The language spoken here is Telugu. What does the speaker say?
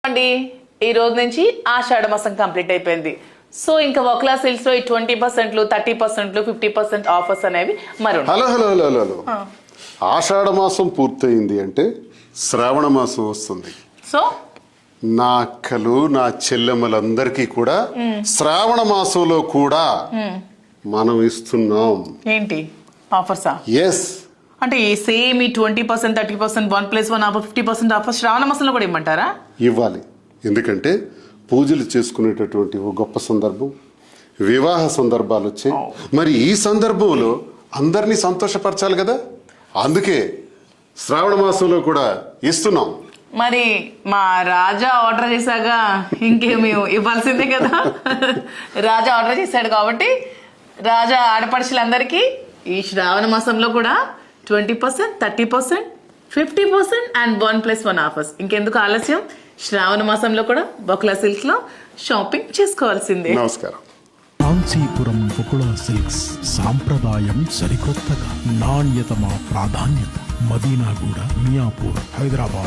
అండి ఈ రోజు నుంచి ఆషాఢ మాసం కంప్లీట్ అయిపోయింది. సో ఇంకా వక్లా సిల్క్స్ లో 20%, 30%, 50% ఆఫర్స్ అనేవి మరి హలో హలో హలో హలో ఆషాఢ మాసం పూర్తయింది అంటే శ్రావణ మాసం వస్తుంది. సో నా అక్కలు నా చెల్లెమ్మలందరికీ కూడా శ్రావణ మాసంలో కూడా మనం ఇస్తున్నాం. ఏంటి ఆఫర్సా? ఎస్, అంటే ఈ సేమ్ ఈ 20%, 30%, 1+1 ఆఫర్, 50% ఆఫర్ శ్రావణ మాసంలో కూడా ఇమ్మంటారా? ఇవ్వాలి. ఎందుకంటే పూజలు చేసుకునేటటువంటి ఒక గొప్ప సందర్భం, వివాహ సందర్భాలు వచ్చాయి. మరి ఈ సందర్భంలో అందరినీ సంతోషపరచాలి కదా, అందుకే శ్రావణ మాసంలో కూడా ఇస్తున్నాం. మరి మా రాజా ఆర్డర్ చేశాక ఇంకేమి ఇవ్వాల్సిందే కదా. రాజా ఆర్డర్ చేశాడు కాబట్టి రాజా ఆడపడుచులందరికీ ఈ శ్రావణ మాసంలో కూడా 20%, 30%, 50% అండ్ 1+1 ఆఫర్స్. ఇంకెందుకు ఆలస్యం, శ్రావణ మాసంలో కూడా బొక్లా సిల్క్ లో షాపింగ్ చేసుకోవాల్సిందే. నమస్కారం. కాంచీపురం బొకుళా సిల్క్స్, సాంప్రదాయం సరికొత్తగా, నాణ్యత మా ప్రాధాన్యత. మదీనాగూడ, మియాపూర్, హైదరాబాద్.